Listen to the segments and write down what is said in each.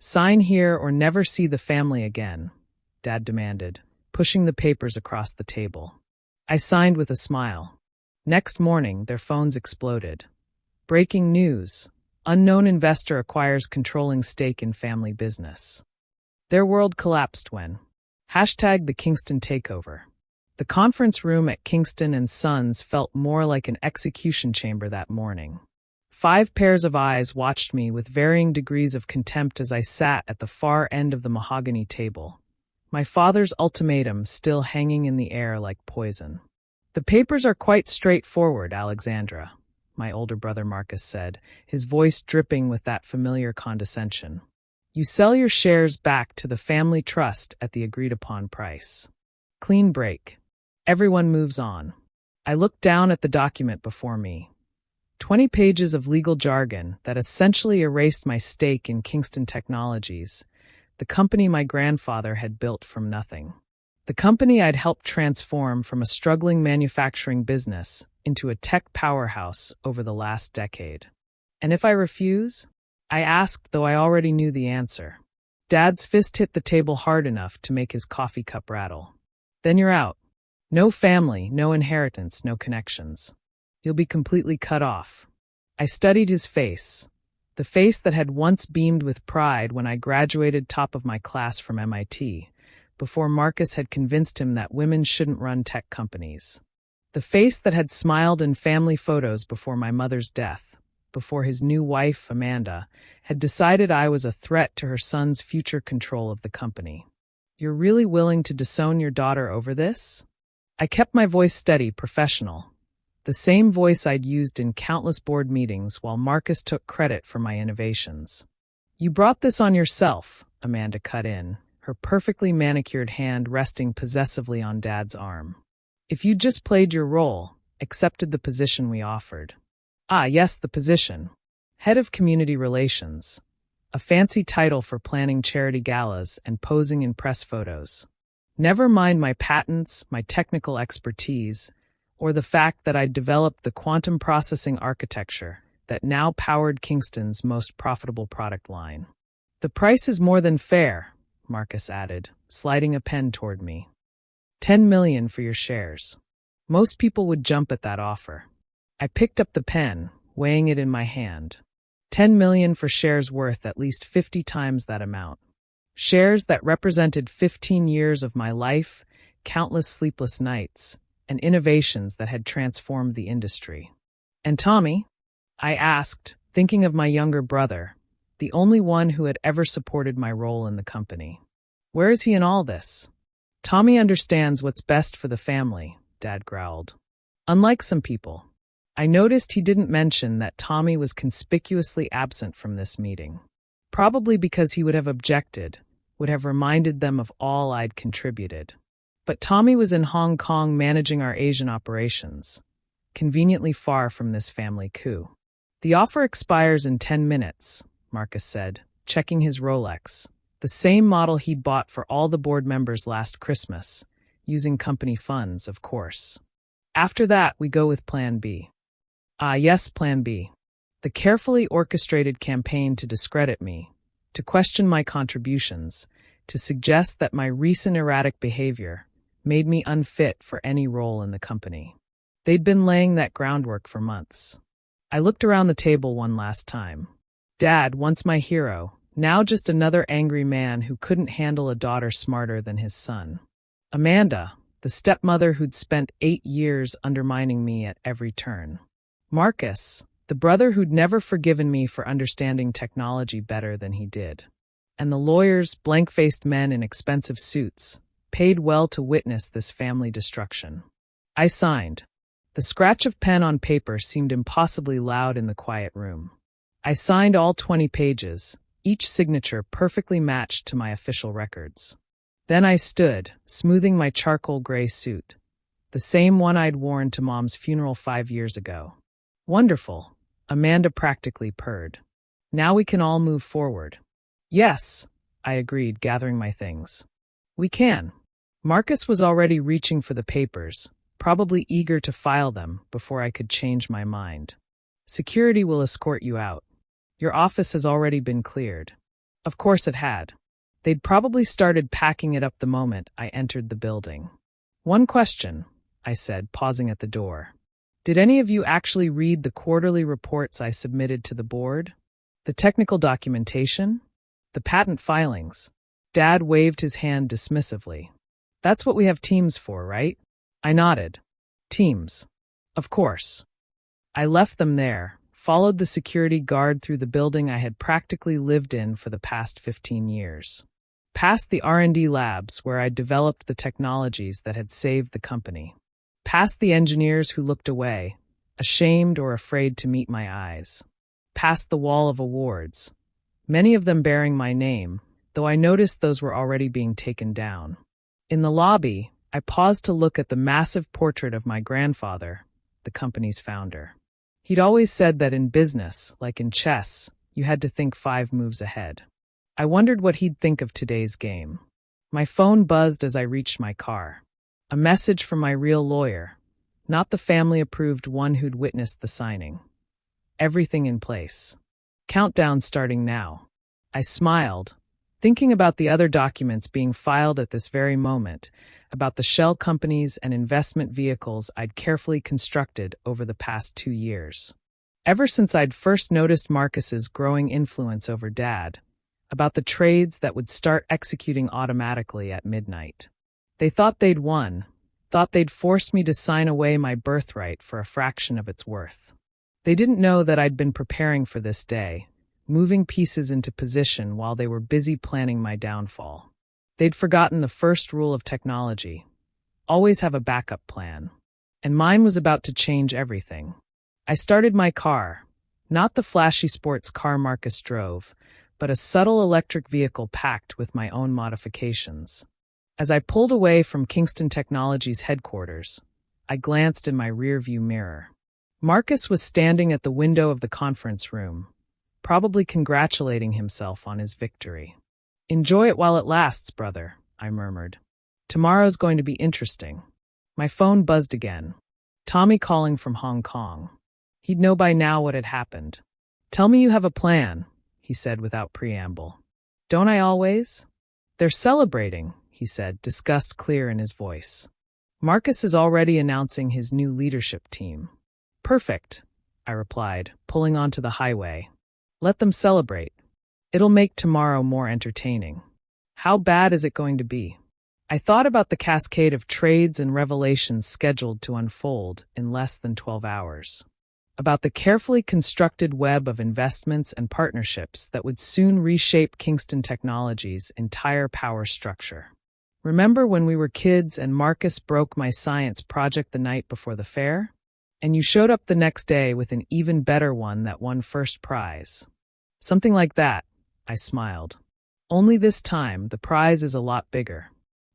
Sign here or never see the family again, Dad demanded, pushing the papers across the table. I signed with a smile. Next morning, their phones exploded. Breaking news. Unknown investor acquires controlling stake in family business. Their world collapsed when #the Kingston takeover. The conference room at Kingston & Sons felt more like an execution chamber that morning. 5 pairs of eyes watched me with varying degrees of contempt as I sat at the far end of the mahogany table, my father's ultimatum still hanging in the air like poison. "The papers are quite straightforward, Alexandra," my older brother Marcus said, his voice dripping with that familiar condescension. "You sell your shares back to the family trust at the agreed-upon price. Clean break. Everyone moves on." I looked down at the document before me. 20 pages of legal jargon that essentially erased my stake in Kingston Technologies, the company my grandfather had built from nothing. The company I'd helped transform from a struggling manufacturing business into a tech powerhouse over the last decade. And if I refuse? I asked, though I already knew the answer. Dad's fist hit the table hard enough to make his coffee cup rattle. "Then you're out. No family, no inheritance, no connections. You'll be completely cut off." I studied his face, the face that had once beamed with pride when I graduated top of my class from MIT, before Marcus had convinced him that women shouldn't run tech companies. The face that had smiled in family photos before my mother's death, before his new wife, Amanda, had decided I was a threat to her son's future control of the company. "You're really willing to disown your daughter over this?" I kept my voice steady, professional. The same voice I'd used in countless board meetings while Marcus took credit for my innovations. "You brought this on yourself," Amanda cut in, her perfectly manicured hand resting possessively on Dad's arm. "If you just played your role, accepted the position we offered." "Ah, yes, the position. Head of Community Relations. A fancy title for planning charity galas and posing in press photos. Never mind my patents, my technical expertise, or the fact that I'd developed the quantum processing architecture that now powered Kingston's most profitable product line. The price is more than fair," Marcus added, sliding a pen toward me. $10 million for your shares. Most people would jump at that offer. I picked up the pen, weighing it in my hand. $10 million for shares worth at least 50 times that amount. Shares that represented 15 years of my life, countless sleepless nights, and innovations that had transformed the industry. "And Tommy?" I asked, thinking of my younger brother, the only one who had ever supported my role in the company. "Where is he in all this?" "Tommy understands what's best for the family," Dad growled. "Unlike some people." I noticed he didn't mention that Tommy was conspicuously absent from this meeting. Probably because he would have objected, would have reminded them of all I'd contributed. But Tommy was in Hong Kong managing our Asian operations, conveniently far from this family coup. "The offer expires in 10 minutes, Marcus said, checking his Rolex, the same model he'd bought for all the board members last Christmas, using company funds, of course. "After that, we go with Plan B." "Ah, yes, Plan B. The carefully orchestrated campaign to discredit me, to question my contributions, to suggest that my recent erratic behavior made me unfit for any role in the company. They'd been laying that groundwork for months. I looked around the table one last time. Dad, once my hero, now just another angry man who couldn't handle a daughter smarter than his son. Amanda, the stepmother who'd spent 8 years undermining me at every turn. Marcus, the brother who'd never forgiven me for understanding technology better than he did. And the lawyers, blank-faced men in expensive suits, paid well to witness this family destruction. I signed. The scratch of pen on paper seemed impossibly loud in the quiet room. I signed all 20 pages, each signature perfectly matched to my official records. Then I stood, smoothing my charcoal gray suit, the same one I'd worn to Mom's funeral 5 years ago. Wonderful, Amanda practically purred. Now we can all move forward. Yes, I agreed, gathering my things. We can. Marcus was already reaching for the papers, probably eager to file them before I could change my mind. Security will escort you out. Your office has already been cleared. Of course it had. They'd probably started packing it up the moment I entered the building. One question, I said, pausing at the door. Did any of you actually read the quarterly reports I submitted to the board? The technical documentation? The patent filings? Dad waved his hand dismissively. That's what we have teams for, right? I nodded. Teams. Of course. I left them there, followed the security guard through the building I had practically lived in for the past 15 years. Past the R&D labs where I'd developed the technologies that had saved the company. Past the engineers who looked away, ashamed or afraid to meet my eyes. Past the wall of awards, many of them bearing my name, though I noticed those were already being taken down. In the lobby, I paused to look at the massive portrait of my grandfather, the company's founder. He'd always said that in business, like in chess, you had to think 5 moves ahead. I wondered what he'd think of today's game. My phone buzzed as I reached my car. A message from my real lawyer, not the family-approved one who'd witnessed the signing. Everything in place. Countdown starting now. I smiled, thinking about the other documents being filed at this very moment, about the shell companies and investment vehicles I'd carefully constructed over the past 2 years. Ever since I'd first noticed Marcus's growing influence over Dad, about the trades that would start executing automatically at midnight. They thought they'd won, thought they'd forced me to sign away my birthright for a fraction of its worth. They didn't know that I'd been preparing for this day, moving pieces into position while they were busy planning my downfall. They'd forgotten the first rule of technology: always have a backup plan. And mine was about to change everything. I started my car, not the flashy sports car Marcus drove, but a subtle electric vehicle packed with my own modifications. As I pulled away from Kingston Technologies headquarters, I glanced in my rearview mirror. Marcus was standing at the window of the conference room, probably congratulating himself on his victory. "Enjoy it while it lasts, brother," I murmured. "Tomorrow's going to be interesting." My phone buzzed again. Tommy calling from Hong Kong. He'd know by now what had happened. "Tell me you have a plan," he said without preamble. "Don't I always?" "They're celebrating," he said, disgust clear in his voice. "Marcus is already announcing his new leadership team." "Perfect," I replied, pulling onto the highway. "Let them celebrate. It'll make tomorrow more entertaining." How bad is it going to be? I thought about the cascade of trades and revelations scheduled to unfold in less than 12 hours. About the carefully constructed web of investments and partnerships that would soon reshape Kingston Technologies' entire power structure. Remember when we were kids and Marcus broke my science project the night before the fair? And you showed up the next day with an even better one that won first prize. Something like that, I smiled. Only this time, the prize is a lot bigger.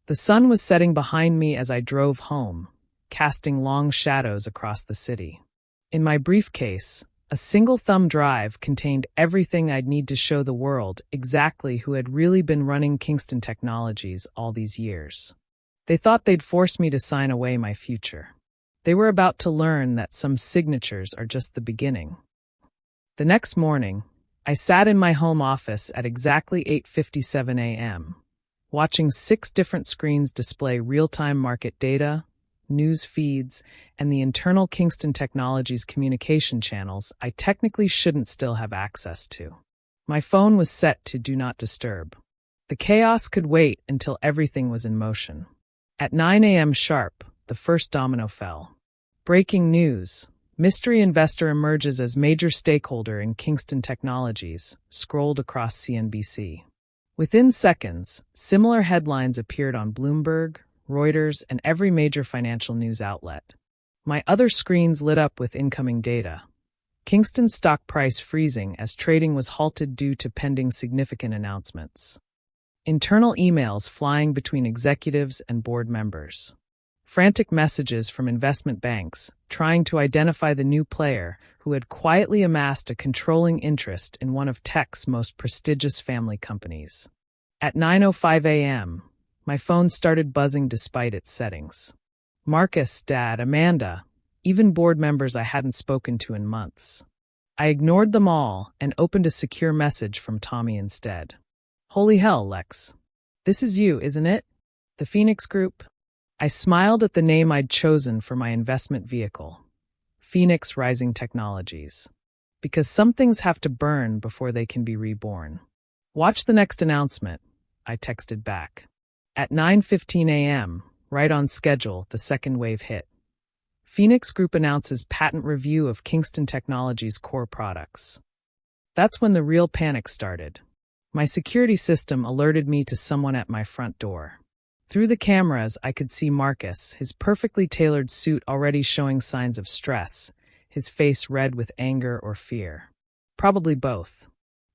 The sun was setting behind me as I drove home, casting long shadows across the city. In my briefcase, a single thumb drive contained everything I'd need to show the world exactly who had really been running Kingston Technologies all these years. They thought they'd force me to sign away my future. They were about to learn that some signatures are just the beginning. The next morning, I sat in my home office at exactly 8:57 a.m., watching 6 different screens display real-time market data, news feeds, and the internal Kingston Technologies communication channels I technically shouldn't still have access to. My phone was set to Do Not Disturb. The chaos could wait until everything was in motion. At 9 a.m. sharp, the first domino fell. Breaking news. Mystery investor emerges as major stakeholder in Kingston Technologies, scrolled across CNBC. Within seconds, similar headlines appeared on Bloomberg, Reuters, and every major financial news outlet. My other screens lit up with incoming data. Kingston's stock price freezing as trading was halted due to pending significant announcements. Internal emails flying between executives and board members. Frantic messages from investment banks trying to identify the new player who had quietly amassed a controlling interest in one of tech's most prestigious family companies. At 9:05 a.m., my phone started buzzing despite its settings. Marcus, Dad, Amanda, even board members I hadn't spoken to in months. I ignored them all and opened a secure message from Tommy instead. Holy hell, Lex. This is you, isn't it? The Phoenix Group? I smiled at the name I'd chosen for my investment vehicle. Phoenix Rising Technologies. Because some things have to burn before they can be reborn. Watch the next announcement, I texted back. At 9:15 a.m., right on schedule, the second wave hit. Phoenix Group announces patent review of Kingston Technologies' core products. That's when the real panic started. My security system alerted me to someone at my front door. Through the cameras, I could see Marcus, his perfectly tailored suit already showing signs of stress, his face red with anger or fear. Probably both.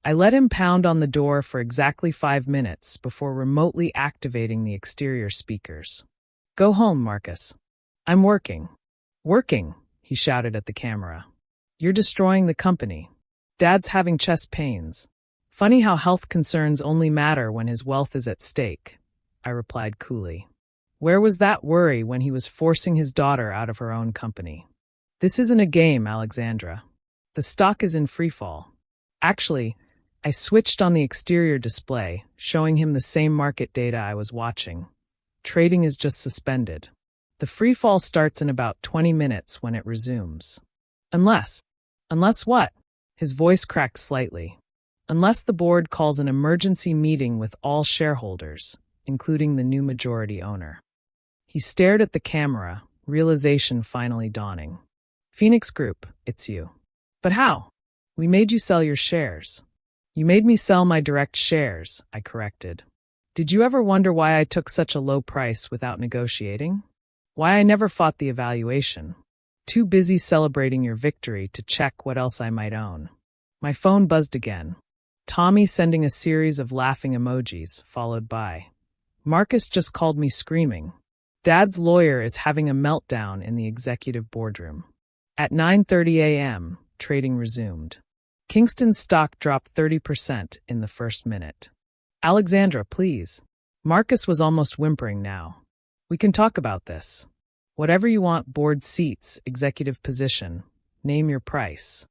I let him pound on the door for exactly 5 minutes before remotely activating the exterior speakers. Go home, Marcus. I'm working. Working, he shouted at the camera. You're destroying the company. Dad's having chest pains. Funny how health concerns only matter when his wealth is at stake, I replied coolly. Where was that worry when he was forcing his daughter out of her own company? This isn't a game, Alexandra. The stock is in freefall. Actually, I switched on the exterior display, showing him the same market data I was watching. Trading is just suspended. The freefall starts in about 20 minutes when it resumes. Unless what? His voice cracked slightly. Unless the board calls an emergency meeting with all shareholders, including the new majority owner. He stared at the camera, realization finally dawning. Phoenix Group, it's you. But how? We made you sell your shares. You made me sell my direct shares, I corrected. Did you ever wonder why I took such a low price without negotiating? Why I never fought the evaluation? Too busy celebrating your victory to check what else I might own. My phone buzzed again. Tommy sending a series of laughing emojis, followed by, Marcus just called me screaming. Dad's lawyer is having a meltdown in the executive boardroom. At 9:30 a.m., trading resumed. Kingston's stock dropped 30% in the first minute. Alexandra, please. Marcus was almost whimpering now. We can talk about this. Whatever you want, board seats, executive position, name your price.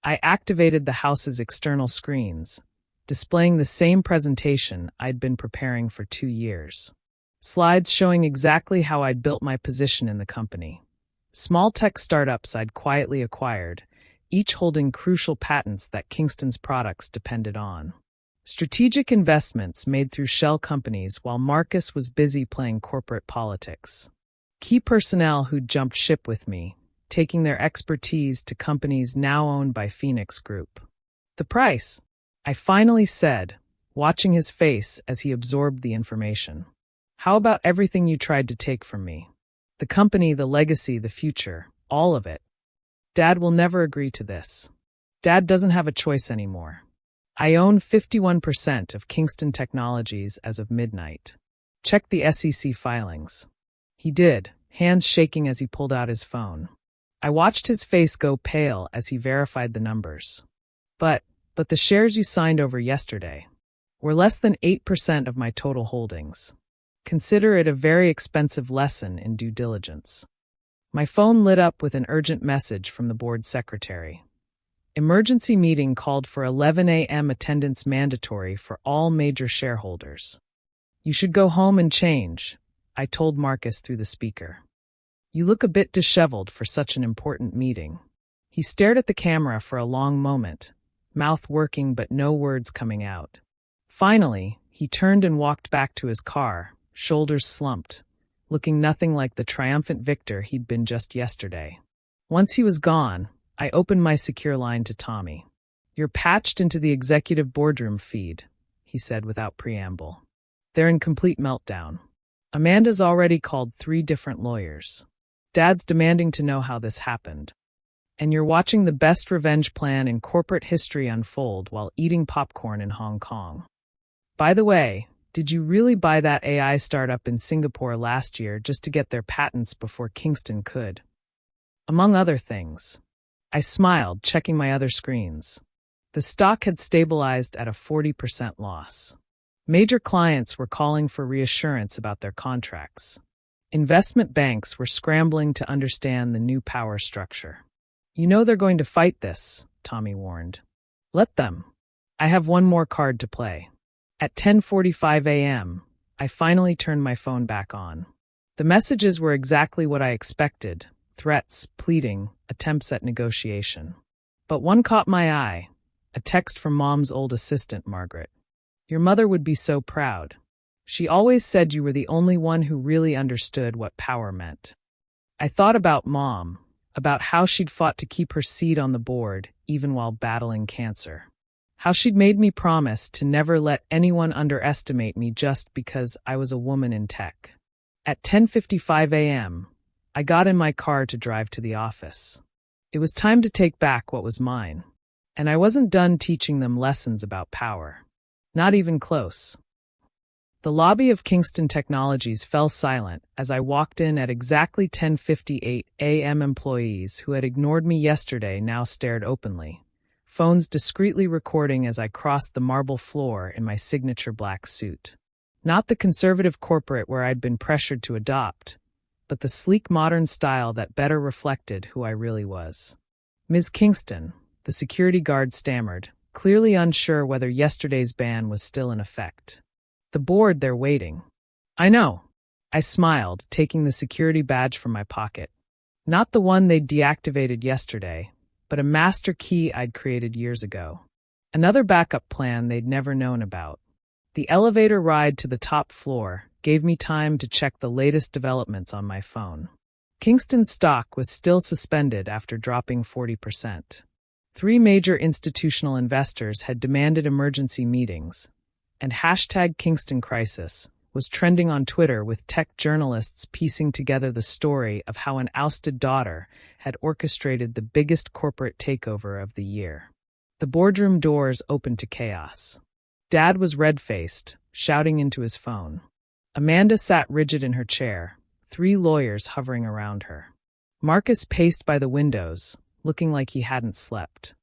I activated the house's external screens, displaying the same presentation I'd been preparing for 2 years. Slides showing exactly how I'd built my position in the company. Small tech startups I'd quietly acquired, each holding crucial patents that Kingston's products depended on. Strategic investments made through shell companies while Marcus was busy playing corporate politics. Key personnel who'd jumped ship with me, taking their expertise to companies now owned by Phoenix Group. The price, I finally said, watching his face as he absorbed the information. How about everything you tried to take from me? The company, the legacy, the future, all of it. Dad will never agree to this. Dad doesn't have a choice anymore. I own 51% of Kingston Technologies as of midnight. Check the SEC filings. He did, hands shaking as he pulled out his phone. I watched his face go pale as he verified the numbers. But the shares you signed over yesterday were less than 8% of my total holdings. Consider it a very expensive lesson in due diligence. My phone lit up with an urgent message from the board secretary. Emergency meeting called for 11 a.m. attendance mandatory for all major shareholders. You should go home and change, I told Marcus through the speaker. You look a bit disheveled for such an important meeting. He stared at the camera for a long moment, mouth working but no words coming out. Finally, he turned and walked back to his car, shoulders slumped, looking nothing like the triumphant victor he'd been just yesterday. Once he was gone, I opened my secure line to Tommy. You're patched into the executive boardroom feed, he said without preamble. They're in complete meltdown. Amanda's already called 3 different lawyers. Dad's demanding to know how this happened. And you're watching the best revenge plan in corporate history unfold while eating popcorn in Hong Kong. By the way, did you really buy that AI startup in Singapore last year just to get their patents before Kingston could? Among other things. I smiled, checking my other screens. The stock had stabilized at a 40% loss. Major clients were calling for reassurance about their contracts. Investment banks were scrambling to understand the new power structure. You know they're going to fight this, Tommy warned. Let them. I have one more card to play. At 10:45 a.m., I finally turned my phone back on. The messages were exactly what I expected: threats, pleading, attempts at negotiation. But one caught my eye, a text from Mom's old assistant, Margaret. "Your mother would be so proud. She always said you were the only one who really understood what power meant." I thought about Mom, about how she'd fought to keep her seat on the board, even while battling cancer. How she'd made me promise to never let anyone underestimate me just because I was a woman in tech. At 10:55 a.m., I got in my car to drive to the office. It was time to take back what was mine. And I wasn't done teaching them lessons about power. Not even close. The lobby of Kingston Technologies fell silent as I walked in at exactly 10:58 a.m. Employees who had ignored me yesterday now stared openly, phones discreetly recording as I crossed the marble floor in my signature black suit. Not the conservative corporate where I'd been pressured to adopt, but the sleek modern style that better reflected who I really was. "Ms. Kingston," the security guard stammered, clearly unsure whether yesterday's ban was still in effect. "The board, they're waiting." "I know." I smiled, taking the security badge from my pocket. Not the one they'd deactivated yesterday, but a master key I'd created years ago. Another backup plan they'd never known about. The elevator ride to the top floor gave me time to check the latest developments on my phone. Kingston's stock was still suspended after dropping 40%. 3 major institutional investors had demanded emergency meetings, and #KingstonCrisis was trending on Twitter with tech journalists piecing together the story of how an ousted daughter had orchestrated the biggest corporate takeover of the year. The boardroom doors opened to chaos. Dad was red-faced, shouting into his phone. Amanda sat rigid in her chair, 3 lawyers hovering around her. Marcus paced by the windows, looking like he hadn't slept.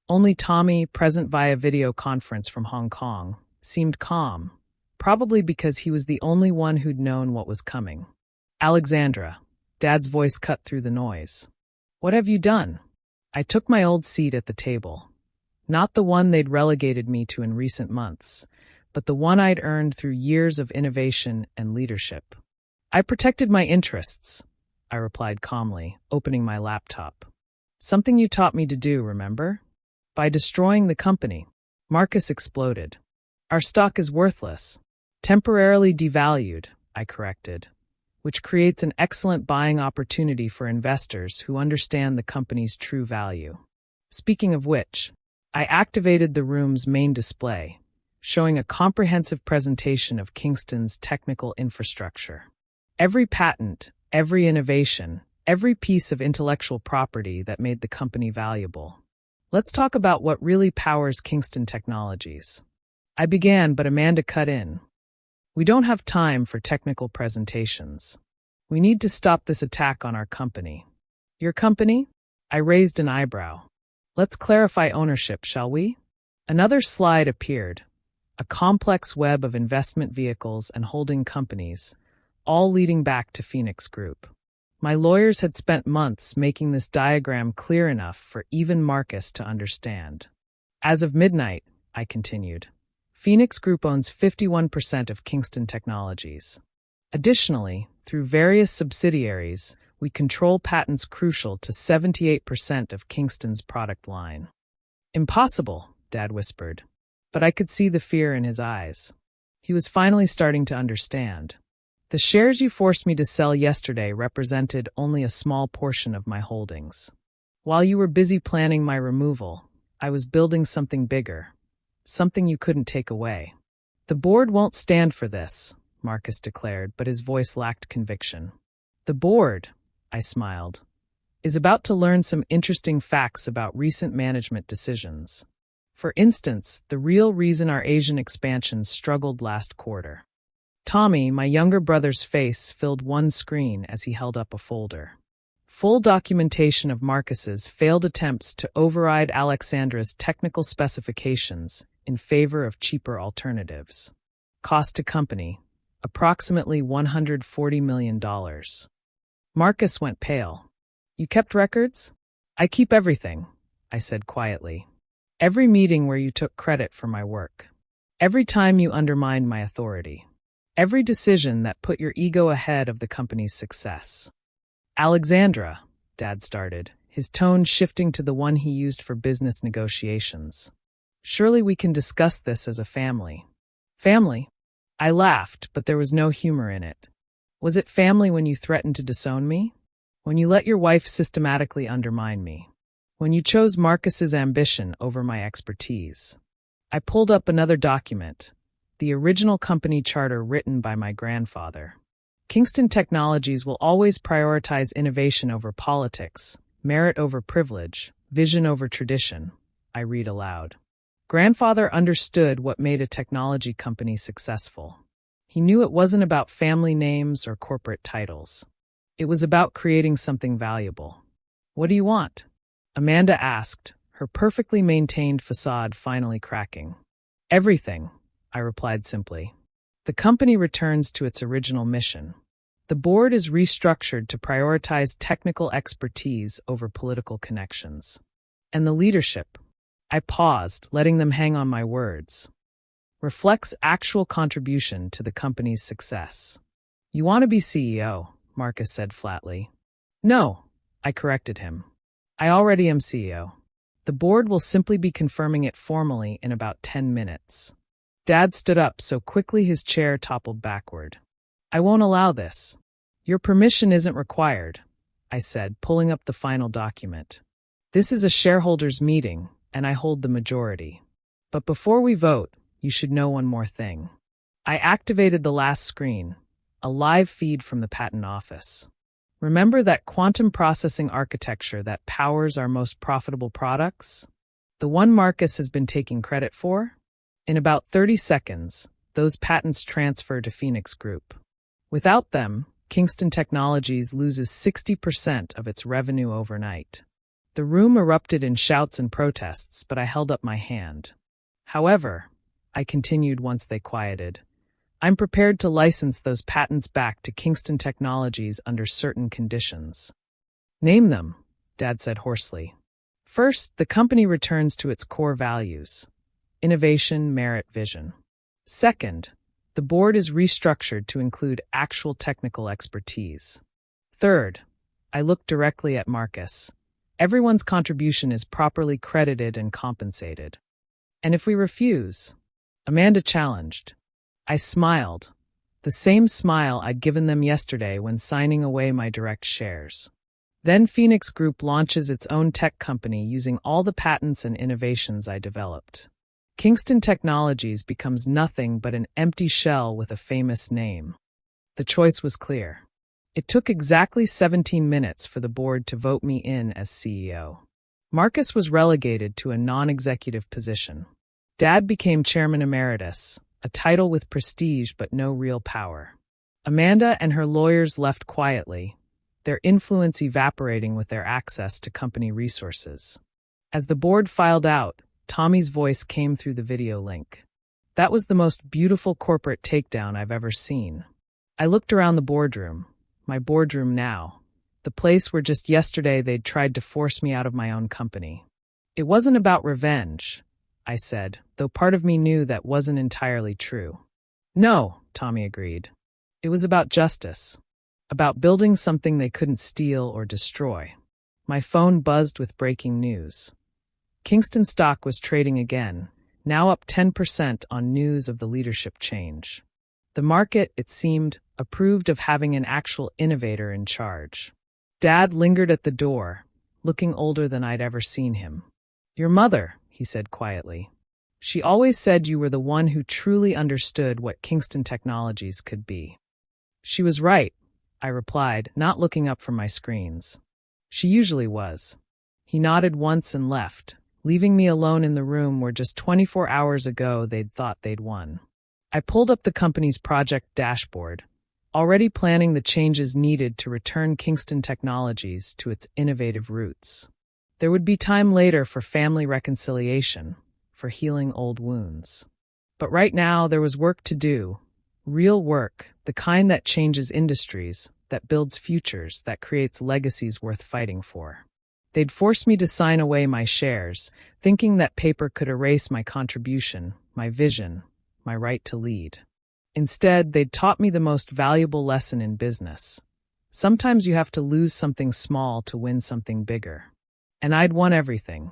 Only Tommy, present via video conference from Hong Kong, seemed calm, probably because he was the only one who'd known what was coming. "Alexandra," Dad's voice cut through the noise. "What have you done?" I took my old seat at the table. Not the one they'd relegated me to in recent months, but the one I'd earned through years of innovation and leadership. "I protected my interests," I replied calmly, opening my laptop. "Something you taught me to do, remember? By destroying the company." Marcus exploded. "Our stock is worthless. Temporarily devalued," I corrected, "which creates an excellent buying opportunity for investors who understand the company's true value." Speaking of which, I activated the room's main display, showing a comprehensive presentation of Kingston's technical infrastructure. Every patent, every innovation, every piece of intellectual property that made the company valuable. "Let's talk about what really powers Kingston Technologies." I began, but Amanda cut in. "We don't have time for technical presentations. We need to stop this attack on our company." "Your company?" I raised an eyebrow. "Let's clarify ownership, shall we?" Another slide appeared, a complex web of investment vehicles and holding companies, all leading back to Phoenix Group. My lawyers had spent months making this diagram clear enough for even Marcus to understand. "As of midnight," I continued, "Phoenix Group owns 51% of Kingston Technologies. Additionally, through various subsidiaries, we control patents crucial to 78% of Kingston's product line." "Impossible," Dad whispered, but I could see the fear in his eyes. He was finally starting to understand. "The shares you forced me to sell yesterday represented only a small portion of my holdings. While you were busy planning my removal, I was building something bigger, something you couldn't take away." "The board won't stand for this," Marcus declared, but his voice lacked conviction. "The board," I smiled, "is about to learn some interesting facts about recent management decisions. For instance, the real reason our Asian expansion struggled last quarter." Tommy, my younger brother's face filled one screen as he held up a folder. Full documentation of Marcus's failed attempts to override Alexandra's technical specifications in favor of cheaper alternatives. Cost to company, approximately $140 million. Marcus went pale. "You kept records?" "I keep everything," I said quietly. "Every meeting where you took credit for my work. Every time you undermined my authority. Every decision that put your ego ahead of the company's success. Alexandra, Dad started, his tone shifting to the one he used for business negotiations. Surely we can discuss this as a family. Family? I laughed, but there was no humor in it. Was it family when you threatened to disown me? When you let your wife systematically undermine me? When you chose Marcus's ambition over my expertise? I pulled up another document, the original company charter written by my grandfather. Kingston Technologies will always prioritize innovation over politics, merit over privilege, vision over tradition, I read aloud. Grandfather understood what made a technology company successful. He knew it wasn't about family names or corporate titles. It was about creating something valuable. What do you want? Amanda asked, her perfectly maintained facade finally cracking. Everything, I replied simply. The company returns to its original mission. The board is restructured to prioritize technical expertise over political connections. And the leadership, I paused, letting them hang on my words, reflects actual contribution to the company's success. You want to be CEO, Marcus said flatly. No, I corrected him. I already am CEO. The board will simply be confirming it formally in about 10 minutes. Dad stood up so quickly his chair toppled backward. I won't allow this. Your permission isn't required, I said, pulling up the final document. This is a shareholders' meeting, and I hold the majority. But before we vote, you should know one more thing. I activated the last screen, a live feed from the patent office. Remember that quantum processing architecture that powers our most profitable products? The one Marcus has been taking credit for? In about 30 seconds, those patents transfer to Phoenix Group. Without them, Kingston Technologies loses 60% of its revenue overnight. The room erupted in shouts and protests, but I held up my hand. However, I continued once they quieted, I'm prepared to license those patents back to Kingston Technologies under certain conditions. Name them, Dad said hoarsely. First, the company returns to its core values: innovation, merit, vision. Second, the board is restructured to include actual technical expertise. Third, I looked directly at Marcus. Everyone's contribution is properly credited and compensated. And if we refuse? Amanda challenged. I smiled, the same smile I'd given them yesterday when signing away my direct shares. Then Phoenix Group launches its own tech company using all the patents and innovations I developed. Kingston Technologies becomes nothing but an empty shell with a famous name. The choice was clear. It took exactly 17 minutes for the board to vote me in as CEO. Marcus was relegated to a non-executive position. Dad became chairman emeritus, a title with prestige but no real power. Amanda and her lawyers left quietly, their influence evaporating with their access to company resources. As the board filed out, Tommy's voice came through the video link. That was the most beautiful corporate takedown I've ever seen. I looked around the boardroom, my boardroom now, the place where just yesterday they'd tried to force me out of my own company. It wasn't about revenge, I said, though part of me knew that wasn't entirely true. No, Tommy agreed. It was about justice, about building something they couldn't steal or destroy. My phone buzzed with breaking news. Kingston stock was trading again, now up 10% on news of the leadership change. The market, it seemed, approved of having an actual innovator in charge. Dad lingered at the door, looking older than I'd ever seen him. Your mother, he said quietly. She always said you were the one who truly understood what Kingston Technologies could be. She was right, I replied, not looking up from my screens. She usually was. He nodded once and left, leaving me alone in the room where just 24 hours ago they'd thought they'd won. I pulled up the company's project dashboard, already planning the changes needed to return Kingston Technologies to its innovative roots. There would be time later for family reconciliation, for healing old wounds. But right now there was work to do, real work, the kind that changes industries, that builds futures, that creates legacies worth fighting for. They'd forced me to sign away my shares, thinking that paper could erase my contribution, my vision, my right to lead. Instead, they'd taught me the most valuable lesson in business. Sometimes you have to lose something small to win something bigger. And I'd won everything.